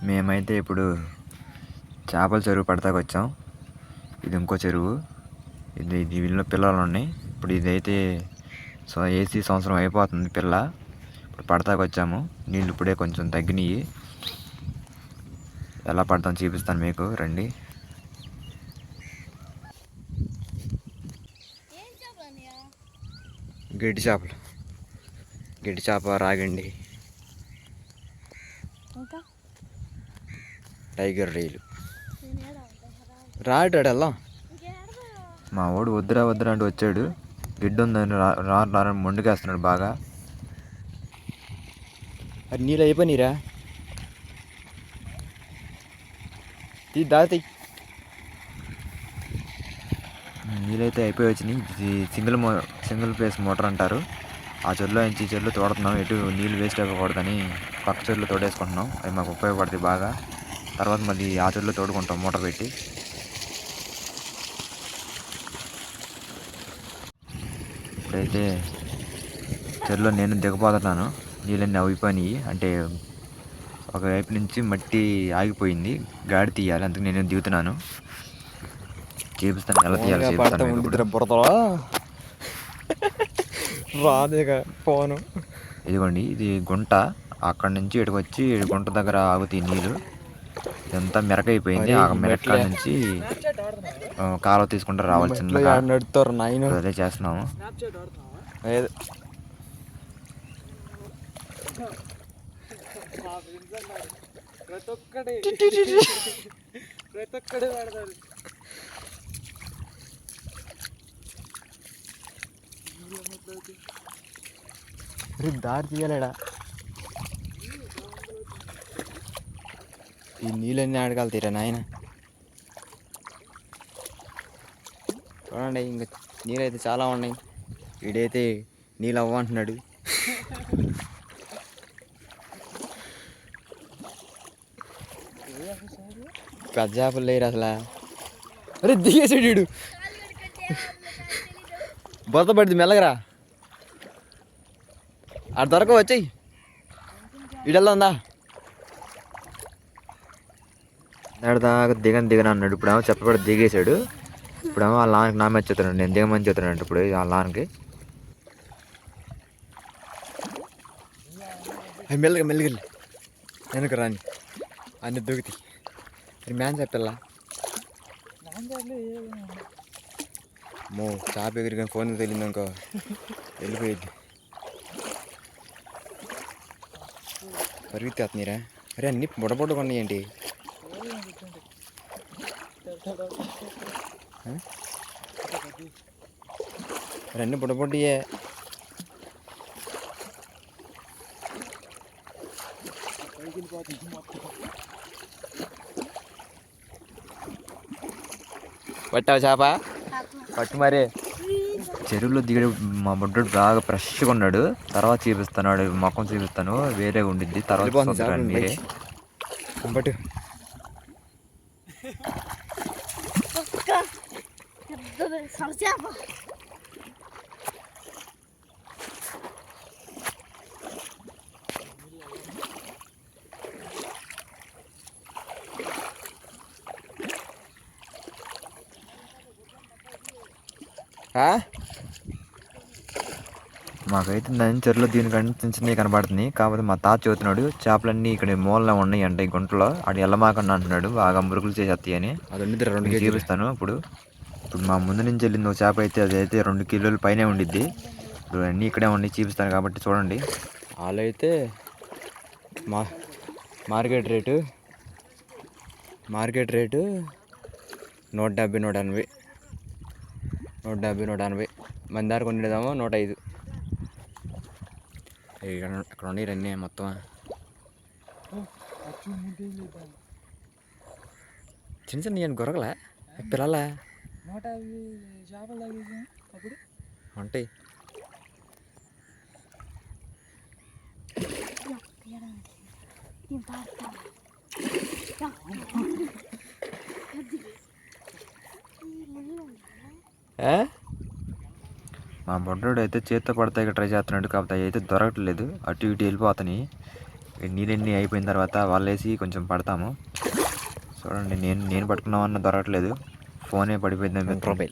మేమైతే ఇప్పుడు చేపల చెరువు పడతాకు వచ్చాం. ఇది ఇంకో చెరువు. దీనిలో పిల్లలు ఉన్నాయి. ఇప్పుడు ఇదైతే వేసి సంవత్సరం అయిపోతుంది పిల్ల. ఇప్పుడు పడతాకు వచ్చాము. నీళ్ళు ఇప్పుడే కొంచెం తగ్గినాయి. ఎలా పడతాం చూపిస్తాను మీకు, రండి. గడ్డి చేపలు, గడ్డి చేప, రాగండి, టైగర్ రైలు. రాడు వెళ్దాం. మా వాడు వద్దురా అంటూ వచ్చాడు. గిడ్డు ఉందని రాని మొండుకేస్తున్నాడు బాగా. అది నీళ్ళు అయిపోయినరా, దాతి నీళ్ళైతే అయిపోయి వచ్చినాయి. ఇది సింగిల్ ఫేస్ మోటార్ అంటారు. ఆ చెరువులో నుంచి చెరువులో తోడుతున్నాం. ఎటు నీళ్ళు వేస్ట్ అవ్వకూడదని పక్క చెరువులో తోడేసుకుంటున్నాం. అవి మాకు ఉపయోగపడుతుంది బాగా. తర్వాత మళ్ళీ ఆ చెరువులో తోడుకుంటాం మోటార్ పెట్టి. ఇప్పుడైతే చెరువులో నేను దిగపోతున్నాను. నీళ్ళన్నీ అయిపోయినాయి. అంటే ఒకవైపు నుంచి మట్టి ఆగిపోయింది, గాడి తీయాలి. అందుకు నేను దిగుతున్నాను. చూపిస్తాను ఎలా తీయాలి. పోను. ఇదిగోండి, ఇది గుంట. అక్కడి నుంచి ఇక్కడికి వచ్చి గుంట దగ్గర ఆగుతాయి నీళ్ళు. ఇదంతా మెరకైపోయింది. ఆ మెరక నుంచి కాలువ తీసుకుంటూ రావాలి. చిన్నగా అదే చేస్తున్నాము. దారి తీయలేడా? ఈ నీళ్ళన్నీ ఆడగలుగుతారా నాయన? చూడండి, ఇంకా నీళ్ళు అయితే చాలా ఉన్నాయి. వీడైతే నీళ్ళు అవ్వంటున్నాడు. పెద్ద చేపలు లేరు అసలు. అరే దిగేసాడు వీడు. బొత్త పడుతుంది, మెల్లగరా. అటు దొరక వచ్చాయి. వీడల్లా ఉందా? దాకా దిగను అన్నాడు. ఇప్పుడేమో చెప్పబడి దిగేశాడు. ఇప్పుడేమో వాళ్ళ నాన్నకి నా మీద చెప్తున్నాడు, నేను దిగమని చెప్తున్నాడు. ఇప్పుడు వాళ్ళ నాన్నకి మెల్లగా వెనక రాని అన్ని దొరుకుతాయి. మ్యాన్ చెప్పల్లా మో చేప ఎగిరి ఫోన్ తెలియదు ఇంకో వెళ్ళిపోయింది. పరిగెత్తేస్తున్నారా? అరే అన్ని బుడబుడ్డ కొన్నాయండి. అన్నీ బుడబుడ్డయే. పట్టావు చేప? పట్టు మరే. చెరువులో దిగడు మా బుడ్డోడు బాగా ఫ్రెష్గా ఉన్నాడు. తర్వాత చూపిస్తున్నాడు, మొఖం చూపిస్తాను, వేరేగా ఉండిద్ది. తర్వాత మీరే పట్టు. మాకైతే దాని చెరువులో దీనికంటే చిన్న చిన్నవి కనబడుతుంది. కాకపోతే మా తాత చెబుతున్నాడు చేపలన్నీ ఇక్కడ మూలలో ఉన్నాయి అంటే ఈ గుంటలో. అది ఎల్లమాకన్నా అంటున్నాడు, బాగా మురుగులు చేసేస్తాయి అని. అది చూపిస్తాను. ఇప్పుడు మా ముందు నుంచి వెళ్ళింది ఒక చేప అయితే, అదైతే 2 కిలోల పైనే ఉండిద్ది. ఇప్పుడు అన్నీ ఇక్కడే ఉండి చూపిస్తాను కాబట్టి చూడండి. వాళ్ళైతే మార్కెట్ రేటు 170, 180 మన దాకా ఉండేదేమో 105. ఇక్కడ ఉండే అన్నీ మొత్తం చిన్న చిన్న గొరగలే పిల్లలే ఉంటాయి. మా బొడ్డోడు అయితే చేత్తో పడతాయి ట్రై చేస్తున్నాడు. కాకపోతే అవి అయితే దొరకట్లేదు, అటు ఇటు వెళ్ళిపోతాయి. నీళ్ళన్నీ అయిపోయిన తర్వాత వాళ్ళేసి కొంచెం పడతాము. చూడండి, నేను పట్టుకున్నామన్నా దొరకట్లేదు, ఫోనే పడిపోయింది అనిపిస్తుంది.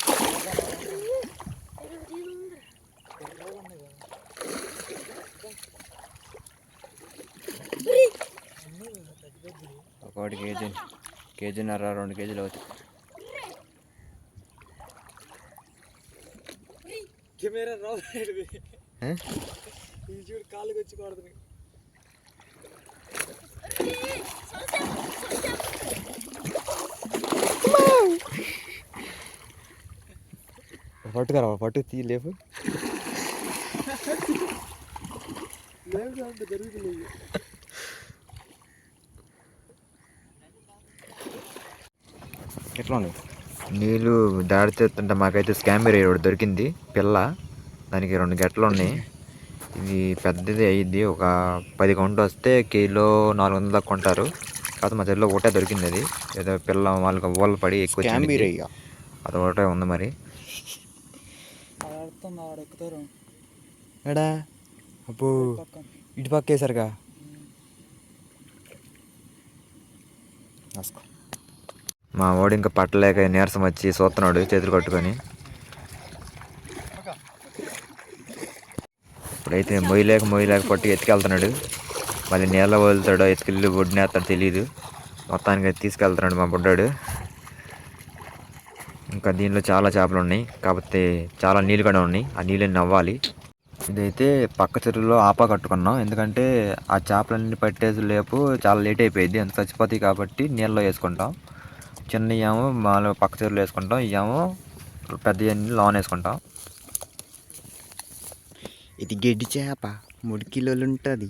ఒకటి కేజీన్నర 2 కేజీలు అవుతాయి. కెమెరా రాదు చూడు, కాళ్ళకి వచ్చి కొడుతుంది. పట్టుకురా, పట్టు తీ, లేపు జరుగుతుంది. ఎట్లా ఉంది నీళ్ళు దాడితేస్తుంటే మాకైతే స్కాంబర్ ఒకటి దొరికింది పిల్ల. దానికి 2 గెట్టలు ఉన్నాయి. ఇది పెద్దది అయ్యిద్ది, ఒక 10 కౌంట్ వస్తే కిలో 400 దాకా కొంటారు. కాకపోతే మా చెల్లిలో ఒకటే దొరికింది. అది ఏదో పిల్ల వాళ్ళకి ఊళ్ళ పడి ఎక్కువ అది ఒకటే ఉంది. మరి ఎడా అప్పు ఇటు పక్క వేసారుగా. మా వాడు ఇంకా పట్టలేక నీరసం వచ్చి చూస్తున్నాడు చేతులు కట్టుకొని. ఇప్పుడైతే మొయ్యలేక పట్టు ఎత్తుకెళ్తున్నాడు. మళ్ళీ నీళ్ళ వదులుతాడో ఎత్తుకెళ్ళి ఒడినేస్తాడో తెలియదు. మొత్తానికి అయితే తీసుకెళ్తున్నాడు మా బుడ్డాడు. ఇంకా దీనిలో చాలా చేపలు ఉన్నాయి, కాకపోతే చాలా నీళ్ళు కూడా ఉన్నాయి. ఆ నీళ్ళని నవ్వాలి. ఇదైతే పక్క చెరువులో ఆపా కట్టుకున్నాం, ఎందుకంటే ఆ చేపలన్నీ పట్టేసి లేపు చాలా లేట్ అయిపోయింది, అంత చచ్చిపోతాయి కాబట్టి నీళ్ళలో వేసుకుంటాం. చిన్న ఏమో మాలో పక్క చెరువులో వేసుకుంటాం, ఇవేమో పెద్ద లోన్ వేసుకుంటాం. ఇది గడ్డి చేప 3 కిలోలు ఉంటుంది.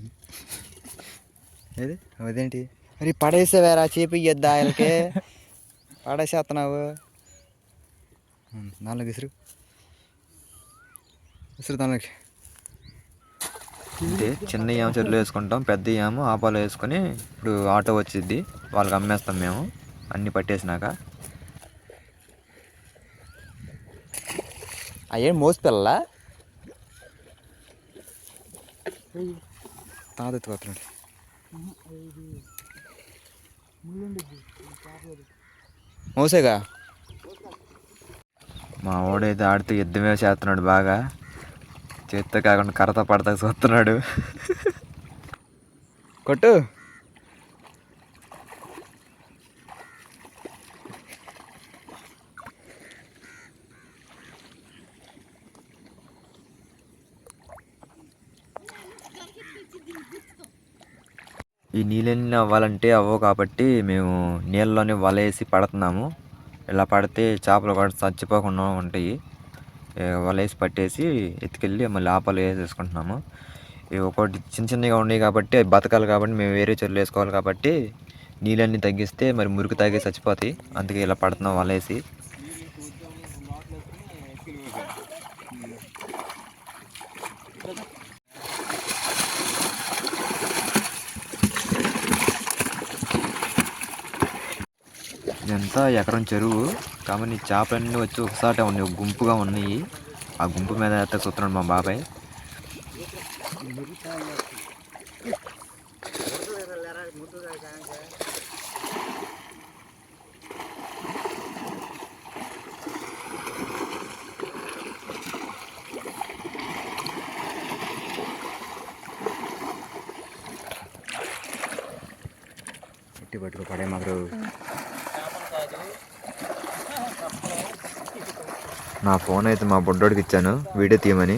అదేంటి మరి పడేసేవారా చేప ఇయ్యద్దా ఆయనకే? పడేసేస్తున్నావు. 4 విసురు 4. అంటే చిన్న ఏమో చెరువులో వేసుకుంటాం, పెద్ద ఏమో ఆపాలో వేసుకొని ఇప్పుడు ఆటో వచ్చిద్ది, వాళ్ళకి అమ్మేస్తాం మేము అన్నీ పట్టేసినాక. అయ్యేం మోసిపిల్ల తాతెత్తుకోతున్నాడు. మోసేగా మా వాడైతే ఆడితే యుద్ధమే చేస్తున్నాడు బాగా. చేత్తో కాకుండా కర్రతో పడతా చూస్తున్నాడు. కొట్టు. ఈ నీళ్ళన్నీ అవ్వాలంటే అవ్వవు కాబట్టి మేము నీళ్ళలోనే వల వేసి పడుతున్నాము. ఇలా పడితే చేపలు కూడా చచ్చిపోకుండా ఉంటాయి. వల వేసి పట్టేసి ఎత్తుకెళ్ళి మళ్ళీ ఆపలు వేసేసుకుంటున్నాము. ఇవి ఒకటి చిన్నగా ఉన్నాయి కాబట్టి అవి బతకాలి కాబట్టి మేము వేరే చెరువులు వేసుకోవాలి కాబట్టి నీళ్ళన్నీ తగ్గిస్తే మరి మురికి తాగి చచ్చిపోతాయి. అందుకే ఇలా పడుతున్నాం వల వేసి. ఇదంతా ఎకరం చెరువు కాబట్టి చేపలన్నీ వచ్చి ఒకసారి ఉన్నాయి, గుంపుగా ఉన్నాయి. ఆ గుంపు మీద అయితే చూస్తున్నాడు మా బాబాయ్. పట్టుకో పడే మాకు. నా ఫోన్ అయితే మా బుడ్డోడికి ఇచ్చాను వీడియో తీయమని.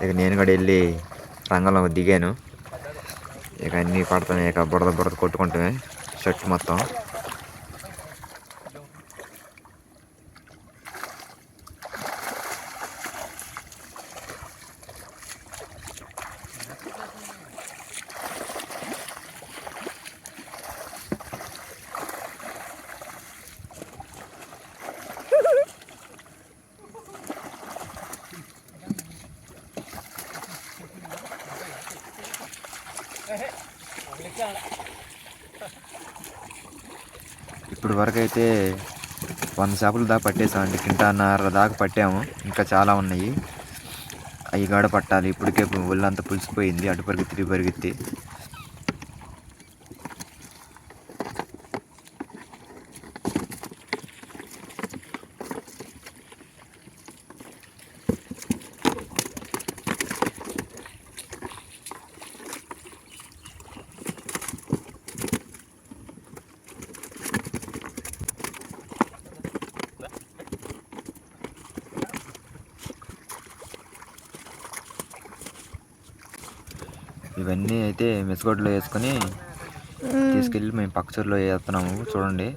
ఇక నేను కూడా వెళ్ళి రంగంలో దిగాను. ఇక అన్నీ పడుతున్నాయి, ఇక బురద కొట్టుకుంటామే షర్ట్ మొత్తం. ఇప్పుడు వరకు అయితే 100 చేపలు దాకా పట్టేసామండి. కింటాన్నర దాకా పట్టాము, ఇంకా చాలా ఉన్నాయి. అవి కూడా పట్టాలి. ఇప్పటికే ఒళ్ళంతా పులిసిపోయింది అటు పరిగెత్తి పరిగెత్తి. ఇవన్నీ అయితే మెసుగొడ్లో వేసుకొని తీసుకెళ్ళి మేము పక్క చెరువులో వేస్తున్నాము. చూడండి,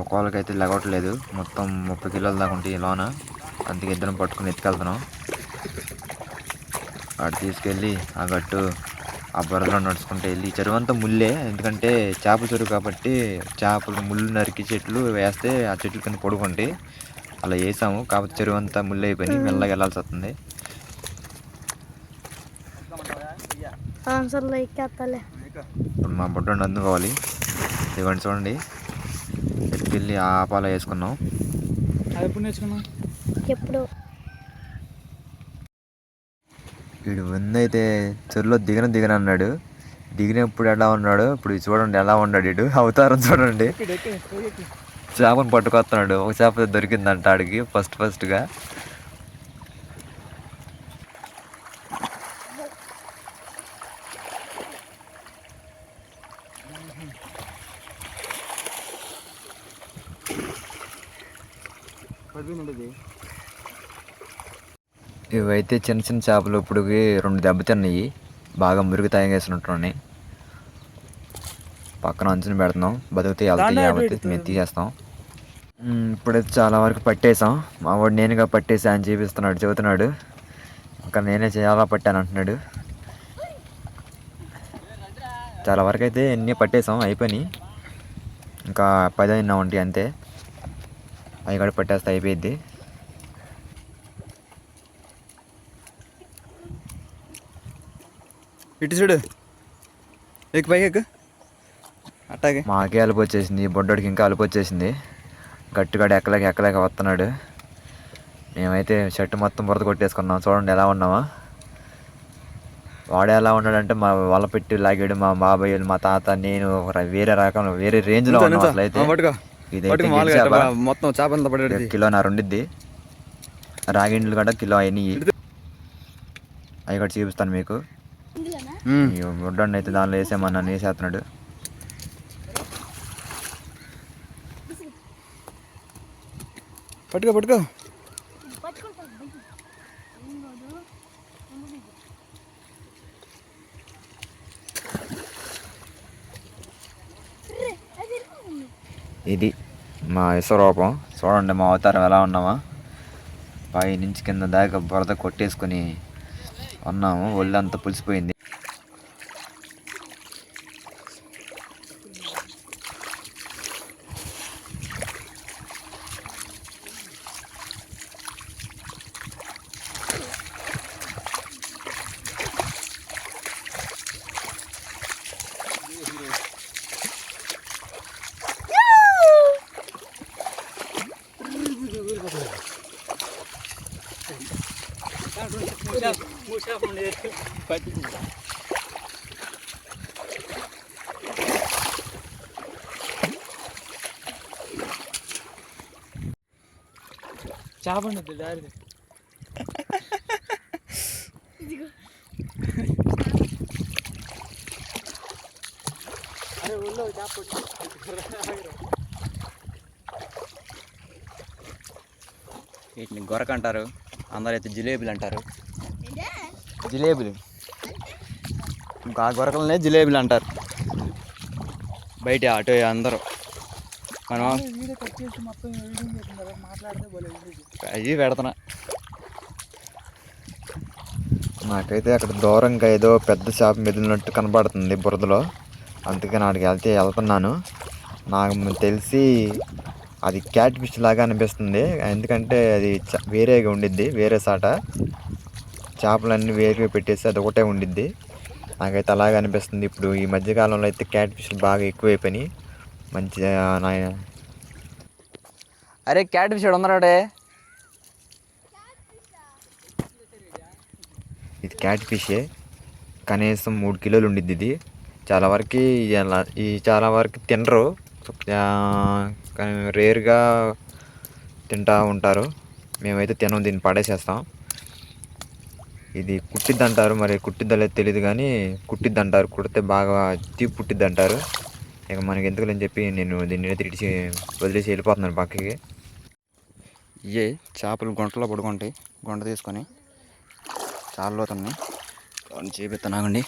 ఒక్కొక్కరికైతే లెగవట్లేదు. మొత్తం 30 కిలోల దాకా ఉంటాయి లోన. అందుకే ఇద్దరం పట్టుకుని ఎత్తుకెళ్తున్నాం. అటు తీసుకెళ్ళి ఆ గట్టు ఆ బురదలో నడుచుకుంటూ వెళ్ళి, చెరువు అంతా ముల్లే. ఎందుకంటే చేపల చెరువు కాబట్టి చేపలు ముళ్ళు నరికి చెట్లు వేస్తే ఆ చెట్లు కింద పడుకుంటాయి. అలా వేసాము, కాకపోతే చెరువు అంతా ముళ్ళు అయిపోయి మెల్లగా వెళ్ళాల్సి వస్తుంది. ఇప్పుడు మా బుడ్డని అందుకోవాలి. ఇవ్వండి చూడండి, ఎత్తుకెళ్ళి ఆ ఆపాలో వేసుకున్నాం. ఎప్పుడు వీడు ముందైతే చెరువులో దిగన అన్నాడు. దిగినప్పుడు ఎలా ఉన్నాడు, ఇప్పుడు చూడండి ఎలా ఉన్నాడు. వీడు అవతారం చూడండి, చేపను పట్టుకొస్తున్నాడు. ఒక చేప దొరికిందంట ఆడికి ఫస్ట్గా. ఇవైతే చిన్న చిన్న చేపలు ఇప్పుడుకి 2 దెబ్బతిన్నాయి. బాగా మురుగు తాగేసినట్టున్నాయి. పక్కన అంచుని పెడుతున్నాం, బతికితే వెళ్తాయి, మేము తీసేస్తాం. ఇప్పుడైతే చాలా వరకు పట్టేసాం. మా వాడు నేనుగా పట్టేసా అని చెబుతున్నాడు. ఇంకా నేనే చాలా పట్టాను అంటున్నాడు. చాలా వరకు అయితే అన్నీ పట్టేసాం, అయిపోయినాయి. ఇంకా 10 అయినా ఉంటాయి అంతే. అవి కూడా పట్టేస్తే అయిపోయిద్ది. ఇటు చూడు, ఎక్కి పైకి ఎక్కు. అట్టాగే మాకే అలుపు వచ్చేసింది, బొడ్డోడికి ఇంకా అలుపు వచ్చేసింది. గట్టిగాడు ఎక్కలేక వస్తున్నాడు. మేమైతే షర్ట్ మొత్తం బురద కొట్టేసుకున్నాం. చూడండి ఎలా ఉన్నామా. వాడు ఎలా ఉన్నాడంటే మా వల పెట్టి లాగాడు. మా బాబాయ్, మా తాత, నేను వేరే రకంలో వేరే రేంజ్లో ఉన్నాం అసలు. అయితే ఇదైతే మొత్తం చేప కిలోన్నర ఉండిద్ది. రాగిండ్లు కూడా కిలో అయినాయి. అవి కూడా చూపిస్తాను మీకు. బుడ్డోడిని అయితే దానిలో వేసేమన్నా వేసేస్తున్నాడు. పట్టుకో ఇది మా విశ్వరూపం. చూడండి మా అవతారం ఎలా ఉన్నామా. పై నుంచి కింద దాకా బురద కొట్టేసుకొని ఉన్నాము. ఒళ్ళంతా పులిసిపోయింది. చేపండి దారి వీటిని గొరక అంటారు, అందరైతే జిలేబీలు అంటారు. జిలేబీలు, ఇంకా ఆ గొరకలనే జిలేబీలు అంటారు బయట అటు అందరూ. మనం అవి పెడుతున్నా. నాకైతే అక్కడ దూరంగా ఏదో పెద్ద చేప మెదిలినట్టు కనబడుతుంది బురదలో. అందుకే నాడికి వెళ్తున్నాను. నాకు తెలిసి అది క్యాట్ ఫిష్ లాగా అనిపిస్తుంది. ఎందుకంటే అది వేరేగా ఉండిద్ది, వేరే సాట. చేపలన్నీ వేరుగా పెట్టేసి అది ఒకటే ఉండిద్ది. నాకైతే అలాగే అనిపిస్తుంది. ఇప్పుడు ఈ మధ్యకాలంలో అయితే క్యాట్ ఫిష్ బాగా ఎక్కువైపోయినాయి. మంచిగా అరే క్యాట్ ఫిష్ ఉన్నాడే. ఇది క్యాట్ ఫిషే, కనీసం 3 కిలోలు ఉండిద్ది ఇది. చాలా వరకు తినరు, కానీ రేర్గా తింటూ ఉంటారు. మేమైతే తినం, దీన్ని పడేసేస్తాం. ఇది కుట్టిద్ది అంటారు, మరి కుట్టిద్దా లేదు తెలియదు, కానీ కుట్టిద్ది అంటారు. కుడితే బాగా తీపి పుట్టిద్ది అంటారు. ఇక మనకి ఎందుకులని చెప్పి నేను దీన్ని వదిలేసి వెళ్ళిపోతున్నాను పక్కకి. ఇవే చేపలు గుంటలో పడుకుంటాయి. గుంట తీసుకొని చాలా అవుతున్నాయి. చేపిస్తున్నాగండి.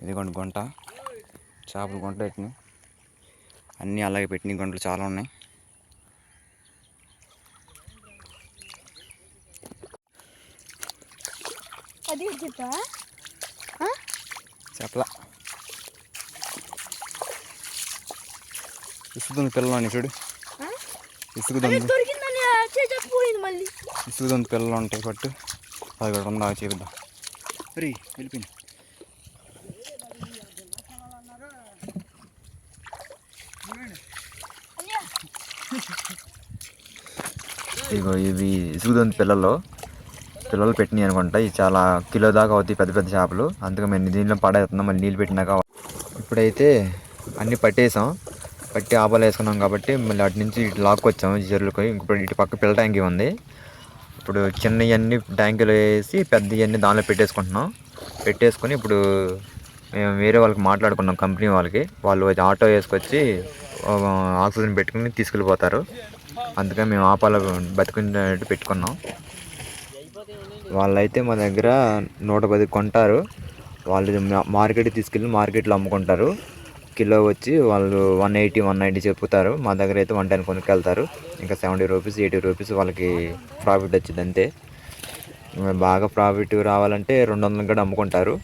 ఇదిగోండి గుంట, చేపలు గుంట పెట్టినాయి. అన్నీ అలాగే పెట్టినాయి. గుంటలు చాలా ఉన్నాయి. చెప్పలా ఇసుగుతుంది పిల్లలు అని చూడు. ఇసుగుతుంది ఇసుగుతుంది పిల్లలు ఉంటాయి. పట్టు అది కూడా ఉందా చూపిద్దాం. మరి వెళ్ళిపోయింది. ఇగో ఇవి ఇసుగుదొంతి పిల్లలు పెట్టినాయి అనుకుంటా. ఇవి చాలా కిలో దాకా అవుతాయి పెద్ద పెద్ద చేపలు. అందుకే మేము దీనిలో పడేస్తున్నాం. మళ్ళీ నీళ్ళు పెట్టినాక ఇప్పుడైతే అన్నీ పట్టేసాం. పట్టి ఆపాలు వేసుకున్నాం కాబట్టి మళ్ళీ అటు నుంచి ఇటు లాక్కొచ్చాము చెరువులకి. ఇప్పుడు ఇటు పక్క పిల్ల ట్యాంకీ ఉంది. ఇప్పుడు చిన్నవన్నీ ట్యాంకీలో వేసి పెద్దవన్నీ దానిలో పెట్టేసుకొని ఇప్పుడు మేము వేరే వాళ్ళకి మాట్లాడుకున్నాం, కంపెనీ వాళ్ళకి. వాళ్ళు ఆటో వేసుకొచ్చి ఆక్సిజన్ పెట్టుకుని తీసుకెళ్ళిపోతారు. అందుకని మేము ఆపాలు బతుకునేట్టు పెట్టుకున్నాం. వాళ్ళైతే మా దగ్గర 110 కొంటారు. వాళ్ళు మార్కెట్కి తీసుకెళ్ళి మార్కెట్లో అమ్ముకుంటారు. కిలో వచ్చి వాళ్ళు 180, 190 చెప్పుతారు. మా దగ్గర అయితే 110 కొనుక్కెళ్తారు. ఇంకా 70 రూపీస్, 80 రూపీస్ వాళ్ళకి ప్రాఫిట్ వచ్చింది అంతే. బాగా ప్రాఫిట్ రావాలంటే 200 కూడా అమ్ముకుంటారు,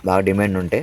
బాగా డిమాండ్ ఉంటే.